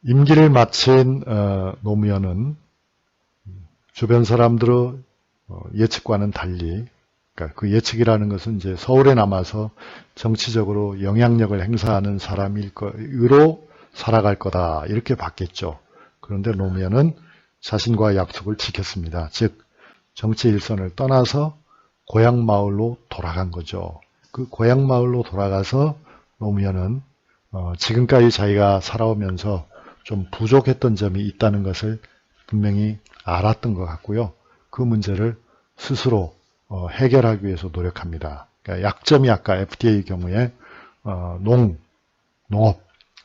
임기를 마친 노무현은 주변 사람들의 예측과는 달리, 그러니까 그 예측이라는 것은 이제 서울에 남아서 정치적으로 영향력을 행사하는 사람으로 살아갈 거다 이렇게 봤겠죠. 그런데 노무현은 자신과의 약속을 지켰습니다. 즉 정치 일선을 떠나서 고향 마을로 돌아간 거죠. 그 고향 마을로 돌아가서 노무현은 지금까지 자기가 살아오면서 좀 부족했던 점이 있다는 것을 분명히 알았던 것 같고요. 그 문제를 스스로 해결하기 위해서 노력합니다. 그러니까 약점이 아까 FTA의 경우에 농업,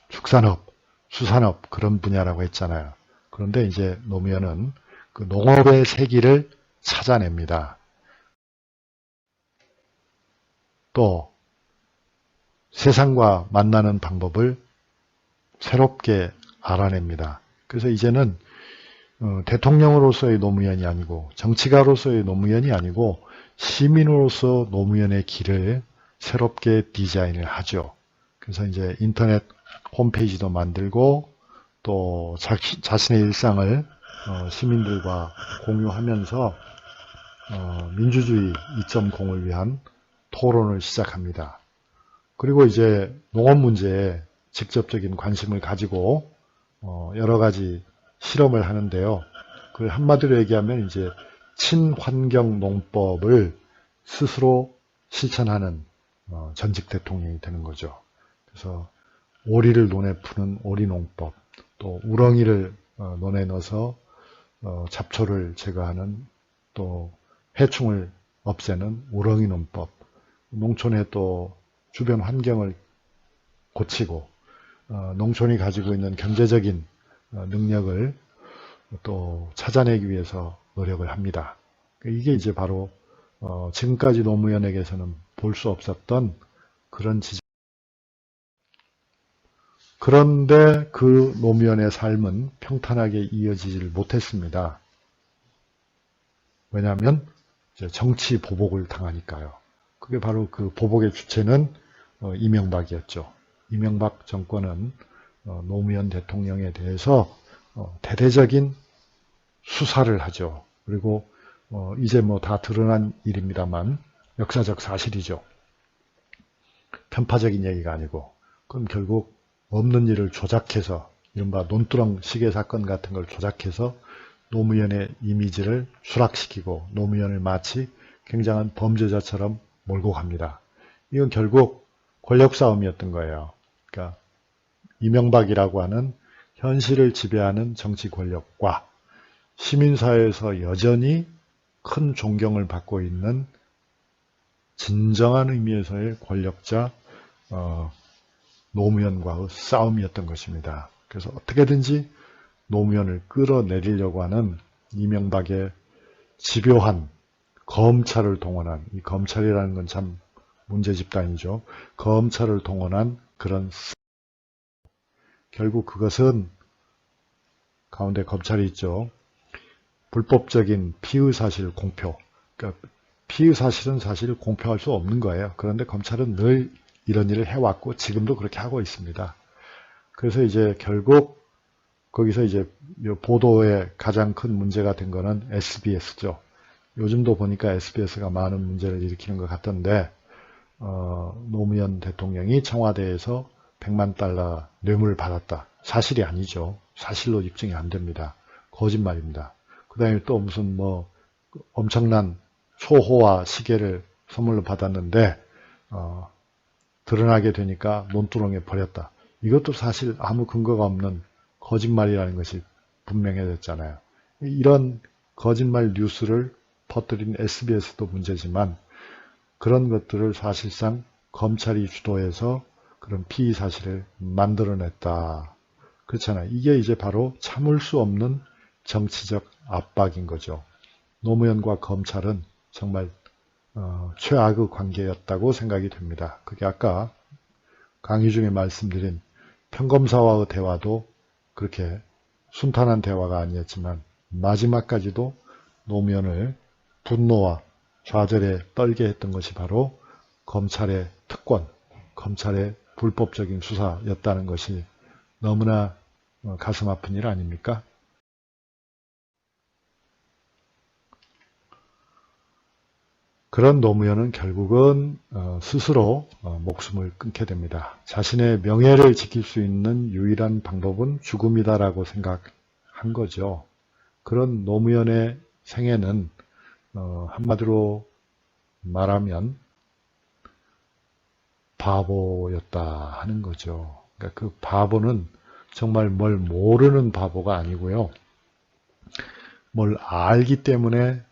축산업, 수산업 그런 분야라고 했잖아요. 그런데 이제 노무현은 그 농업의 세기를 찾아냅니다. 또 세상과 만나는 방법을 새롭게 알아냅니다. 그래서 이제는 대통령으로서의 노무현이 아니고 정치가로서의 노무현이 아니고 시민으로서 노무현의 길을 새롭게 디자인을 하죠. 그래서 이제 인터넷 홈페이지도 만들고 또 자신의 일상을 시민들과 공유하면서 민주주의 2.0을 위한 토론을 시작합니다. 그리고 이제 농업 문제에 직접적인 관심을 가지고 여러 가지 실험을 하는데요. 그 한마디로 얘기하면 이제 친환경 농법을 스스로 실천하는 전직 대통령이 되는 거죠. 그래서 오리를 논에 푸는 오리농법, 또 우렁이를 논에 넣어서 잡초를 제거하는, 또 해충을 없애는 우렁이 농법, 농촌의 또 주변 환경을 고치고 농촌이 가지고 있는 경제적인 능력을 또 찾아내기 위해서 노력을 합니다. 이게 이제 바로 지금까지 노무현에게서는 볼 수 없었던 그런 지적. 그런데 그 노무현의 삶은 평탄하게 이어지질 못했습니다. 왜냐하면 이제 정치 보복을 당하니까요. 그게 바로 그 보복의 주체는 이명박이었죠. 이명박 정권은 노무현 대통령에 대해서 대대적인 수사를 하죠. 그리고 이제 뭐 다 드러난 일입니다만 역사적 사실이죠. 편파적인 얘기가 아니고, 그럼 결국 없는 일을 조작해서 이른바 논두렁 시계 사건 같은 걸 조작해서 노무현의 이미지를 수락시키고 노무현을 마치 굉장한 범죄자처럼 몰고 갑니다. 이건 결국 권력 싸움이었던 거예요. 그러니까 이명박이라고 하는 현실을 지배하는 정치 권력과 시민사회에서 여전히 큰 존경을 받고 있는 진정한 의미에서의 권력자 노무현과의 싸움이었던 것입니다. 그래서 어떻게든지 노무현을 끌어내리려고 하는 이명박의 집요한 검찰을 동원한, 이 검찰이라는 건 참 문제 집단이죠. 검찰을 동원한 그런, 결국 그것은 가운데 검찰이 있죠. 불법적인 피의사실 공표. 그러니까 피의사실은 사실 공표할 수 없는 거예요. 그런데 검찰은 늘 이런 일을 해왔고 지금도 그렇게 하고 있습니다. 그래서 이제 결국 거기서 이제 보도에 가장 큰 문제가 된 거는 SBS죠. 요즘도 보니까 SBS가 많은 문제를 일으키는 것 같던데 노무현 대통령이 청와대에서 100만 달러 뇌물을 받았다. 사실이 아니죠. 사실로 입증이 안 됩니다. 거짓말입니다. 그 다음에 또 무슨 뭐 엄청난 초호화 시계를 선물로 받았는데 드러나게 되니까 논두렁에 버렸다. 이것도 사실 아무 근거가 없는 거짓말이라는 것이 분명해졌잖아요. 이런 거짓말 뉴스를 퍼뜨린 SBS도 문제지만 그런 것들을 사실상 검찰이 주도해서 그런 피의 사실을 만들어냈다. 그렇잖아요. 이게 이제 바로 참을 수 없는 정치적 압박인 거죠. 노무현과 검찰은 정말 최악의 관계였다고 생각이 됩니다. 그게 아까 강의 중에 말씀드린 평검사와의 대화도 그렇게 순탄한 대화가 아니었지만 마지막까지도 노무현을 분노와 좌절에 떨게 했던 것이 바로 검찰의 특권, 검찰의 불법적인 수사였다는 것이 너무나 가슴 아픈 일 아닙니까? 그런 노무현은 결국은 스스로 목숨을 끊게 됩니다. 자신의 명예를 지킬 수 있는 유일한 방법은 죽음이다라고 생각한 거죠. 그런 노무현의 생애는 한마디로 말하면 바보였다 하는 거죠. 그러니까 그 바보는 정말 뭘 모르는 바보가 아니고요. 뭘 알기 때문에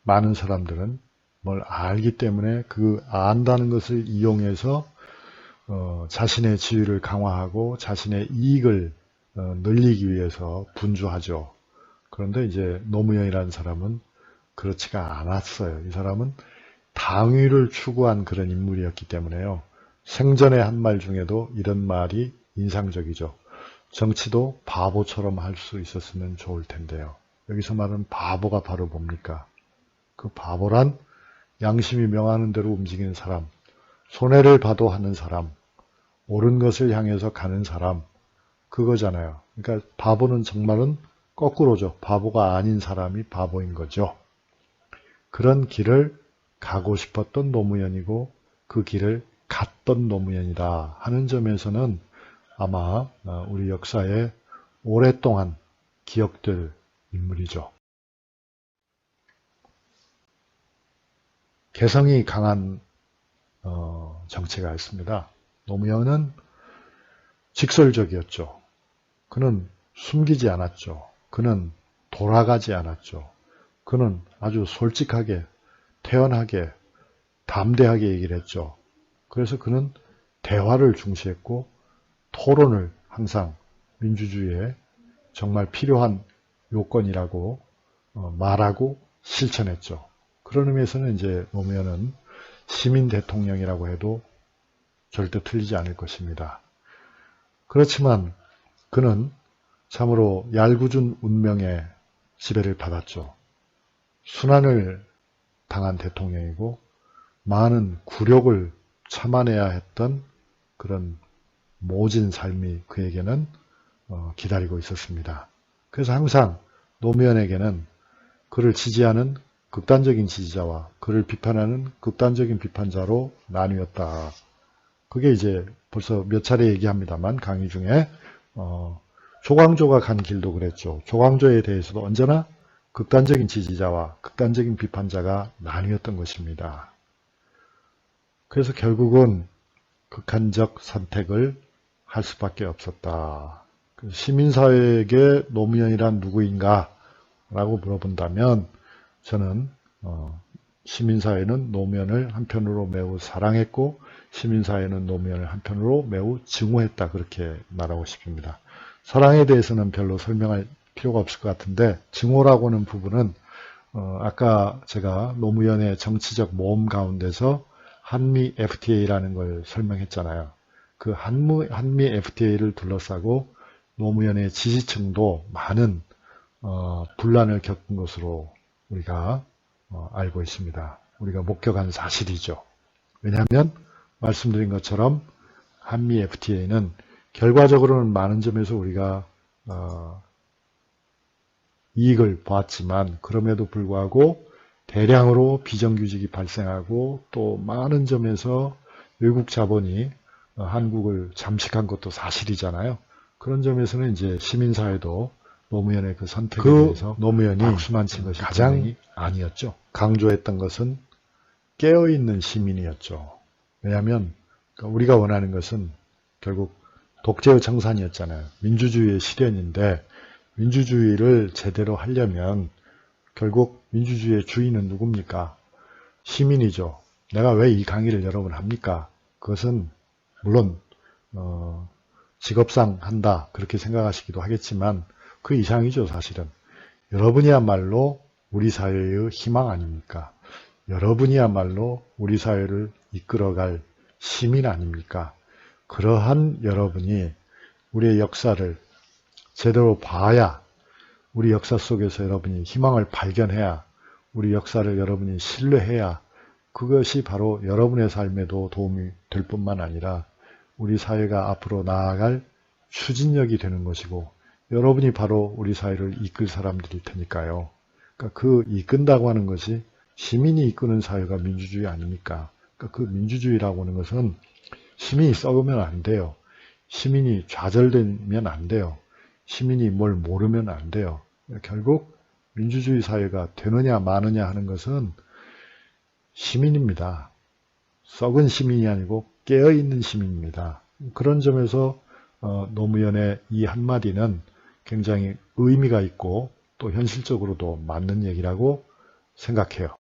많은 사람들은 뭘 알기 때문에 그 안다는 것을 이용해서 자신의 지위를 강화하고 자신의 이익을 늘리기 위해서 분주하죠. 그런데 이제 노무현이라는 사람은 그렇지가 않았어요. 이 사람은 당위를 추구한 그런 인물이었기 때문에요. 생전에 한 말 중에도 이런 말이 인상적이죠. 정치도 바보처럼 할 수 있었으면 좋을 텐데요. 여기서 말하는 바보가 바로 뭡니까? 그 바보란 양심이 명하는 대로 움직이는 사람, 손해를 봐도 하는 사람, 옳은 것을 향해서 가는 사람, 그거잖아요. 그러니까 바보는 정말은 거꾸로죠. 바보가 아닌 사람이 바보인 거죠. 그런 길을 가고 싶었던 노무현이고 그 길을 갔던 노무현이다 하는 점에서는 아마 우리 역사에 오랫동안 기억될 인물이죠. 개성이 강한 정치가였습니다. 노무현은 직설적이었죠. 그는 숨기지 않았죠. 그는 돌아가지 않았죠. 그는 아주 솔직하게, 태연하게, 담대하게 얘기를 했죠. 그래서 그는 대화를 중시했고 토론을 항상 민주주의에 정말 필요한 요건이라고 말하고 실천했죠. 그런 의미에서는 이제 노무현은 시민 대통령이라고 해도 절대 틀리지 않을 것입니다. 그렇지만 그는 참으로 얄궂은 운명의 지배를 받았죠. 순환을 당한 대통령이고 많은 굴욕을 참아내야 했던 그런 모진 삶이 그에게는 기다리고 있었습니다. 그래서 항상 노무현에게는 그를 지지하는 극단적인 지지자와 그를 비판하는 극단적인 비판자로 나뉘었다. 그게 이제 벌써 몇 차례 얘기합니다만 강의 중에 조광조가 간 길도 그랬죠. 조광조에 대해서도 언제나 극단적인 지지자와 극단적인 비판자가 나뉘었던 것입니다. 그래서 결국은 극한적 선택을 할 수밖에 없었다. 시민사회에게 노무현이란 누구인가 라고 물어본다면 저는 시민사회는 노무현을 한편으로 매우 사랑했고 시민사회는 노무현을 한편으로 매우 증오했다 그렇게 말하고 싶습니다. 사랑에 대해서는 별로 설명할 필요가 없을 것 같은데 증오라고 하는 부분은 아까 제가 노무현의 정치적 모험 가운데서 한미 FTA라는 걸 설명했잖아요. 그 한미 FTA를 둘러싸고 노무현의 지지층도 많은 분란을 겪은 것으로 우리가 알고 있습니다. 우리가 목격한 사실이죠. 왜냐하면 말씀드린 것처럼 한미 FTA는 결과적으로는 많은 점에서 우리가 이익을 보았지만 그럼에도 불구하고 대량으로 비정규직이 발생하고 또 많은 점에서 외국 자본이 한국을 잠식한 것도 사실이잖아요. 그런 점에서는 이제 시민사회도 노무현의 그 선택에 대해서 노무현이 박수만 친 것이 가장 아니었죠. 강조했던 것은 깨어있는 시민이었죠. 왜냐하면 우리가 원하는 것은 결국 독재의 정산이었잖아요. 민주주의의 실현인데 민주주의를 제대로 하려면 결국 민주주의의 주인은 누굽니까? 시민이죠. 내가 왜 이 강의를 여러 번 합니까? 그것은 물론 직업상 한다 그렇게 생각하시기도 하겠지만 그 이상이죠. 사실은 여러분이야말로 우리 사회의 희망 아닙니까? 여러분이야말로 우리 사회를 이끌어갈 시민 아닙니까? 그러한 여러분이 우리의 역사를 제대로 봐야 우리 역사 속에서 여러분이 희망을 발견해야 우리 역사를 여러분이 신뢰해야 그것이 바로 여러분의 삶에도 도움이 될 뿐만 아니라 우리 사회가 앞으로 나아갈 추진력이 되는 것이고 여러분이 바로 우리 사회를 이끌 사람들일 테니까요. 그러니까 그 이끈다고 하는 것이 시민이 이끄는 사회가 민주주의 아닙니까? 그러니까 그 민주주의라고 하는 것은 시민이 썩으면 안 돼요. 시민이 좌절되면 안 돼요. 시민이 뭘 모르면 안 돼요. 결국 민주주의 사회가 되느냐 마느냐 하는 것은 시민입니다. 썩은 시민이 아니고 깨어있는 시민입니다. 그런 점에서 노무현의 이 한마디는 굉장히 의미가 있고 또 현실적으로도 맞는 얘기라고 생각해요.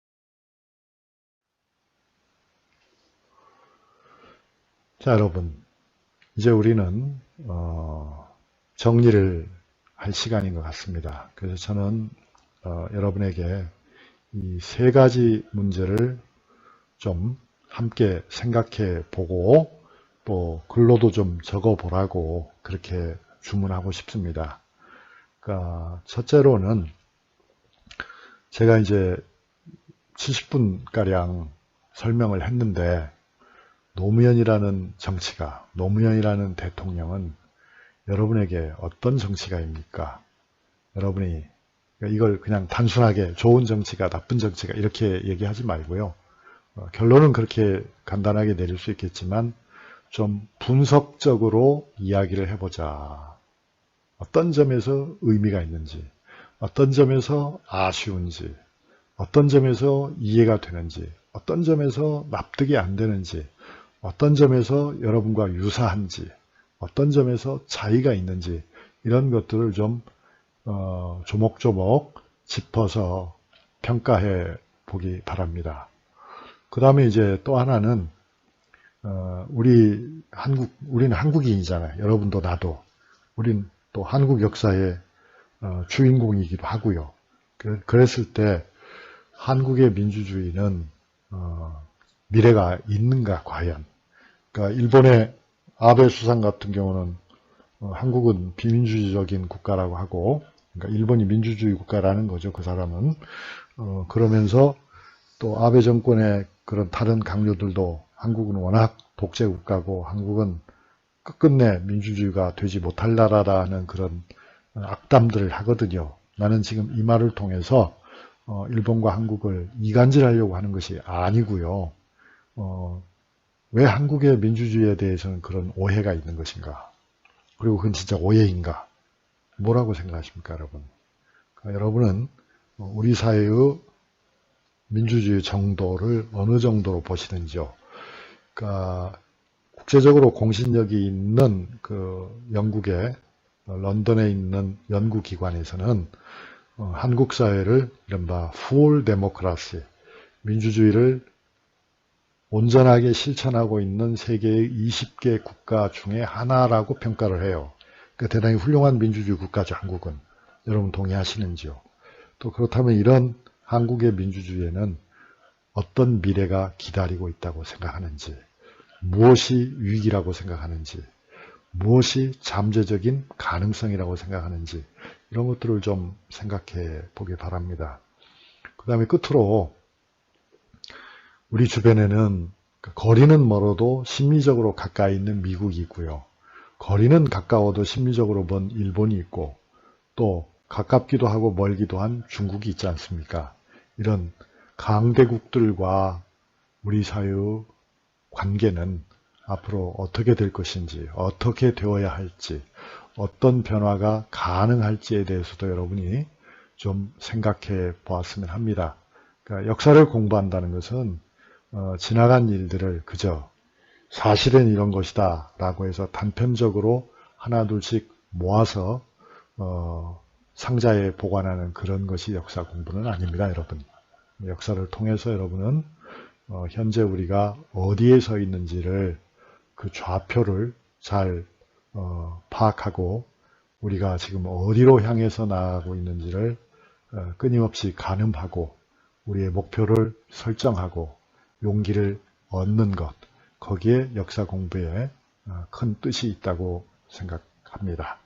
자, 여러분, 이제 우리는 정리를 할 시간인 것 같습니다. 그래서 저는 여러분에게 이 세 가지 문제를 좀 함께 생각해 보고 또 글로도 좀 적어 보라고 그렇게 주문하고 싶습니다. 그러니까 첫째로는 제가 이제 70분가량 설명을 했는데 노무현이라는 정치가, 노무현이라는 대통령은 여러분에게 어떤 정치가입니까? 여러분이 이걸 그냥 단순하게 좋은 정치가, 나쁜 정치가 이렇게 얘기하지 말고요. 결론은 그렇게 간단하게 내릴 수 있겠지만 좀 분석적으로 이야기를 해보자. 어떤 점에서 의미가 있는지, 어떤 점에서 아쉬운지, 어떤 점에서 이해가 되는지, 어떤 점에서 납득이 안 되는지, 어떤 점에서 여러분과 유사한지, 어떤 점에서 차이가 있는지 이런 것들을 좀 조목조목 짚어서 평가해 보기 바랍니다. 그 다음에 이제 또 하나는 우리는 한국인이잖아요. 여러분도 나도. 우린 또 한국 역사의 주인공이기도 하고요. 그랬을 때 한국의 민주주의는 미래가 있는가 과연. 그러니까 일본의 아베 수상 같은 경우는 한국은 비민주적인 국가라고 하고, 그러니까 일본이 민주주의 국가라는 거죠. 그 사람은. 그러면서 또 아베 정권의 그런 다른 강요들도 한국은 워낙 독재 국가고 한국은 끝끝내 민주주의가 되지 못할 나라라는 그런 악담들을 하거든요. 나는 지금 이 말을 통해서 일본과 한국을 이간질하려고 하는 것이 아니고요. 왜 한국의 민주주의에 대해서는 그런 오해가 있는 것인가? 그리고 그건 진짜 오해인가? 뭐라고 생각하십니까, 여러분? 그러니까 여러분은 우리 사회의 민주주의 정도를 어느 정도로 보시는지요? 그러니까 국제적으로 공신력이 있는 그 영국의 런던에 있는 연구기관에서는 한국 사회를 이른바 full democracy, 민주주의를 온전하게 실천하고 있는 세계의 20개 국가 중에 하나라고 평가를 해요. 그러니까 대단히 훌륭한 민주주의 국가죠, 한국은. 여러분 동의하시는지요? 또 그렇다면 이런 한국의 민주주의에는 어떤 미래가 기다리고 있다고 생각하는지, 무엇이 위기라고 생각하는지, 무엇이 잠재적인 가능성이라고 생각하는지 이런 것들을 좀 생각해 보기 바랍니다. 그 다음에 끝으로 우리 주변에는 거리는 멀어도 심리적으로 가까이 있는 미국이 있고요. 거리는 가까워도 심리적으로 먼 일본이 있고 또 가깝기도 하고 멀기도 한 중국이 있지 않습니까? 이런 강대국들과 우리 사회의 관계는 앞으로 어떻게 될 것인지, 어떻게 되어야 할지, 어떤 변화가 가능할지에 대해서도 여러분이 좀 생각해 보았으면 합니다. 그러니까 역사를 공부한다는 것은 지나간 일들을 그저 사실은 이런 것이다 라고 해서 단편적으로 하나 둘씩 모아서 상자에 보관하는 그런 것이 역사 공부는 아닙니다, 여러분. 역사를 통해서 여러분은 현재 우리가 어디에 서 있는지를 그 좌표를 잘 파악하고 우리가 지금 어디로 향해서 나아가고 있는지를 끊임없이 가늠하고 우리의 목표를 설정하고 용기를 얻는 것, 거기에 역사 공부에 큰 뜻이 있다고 생각합니다.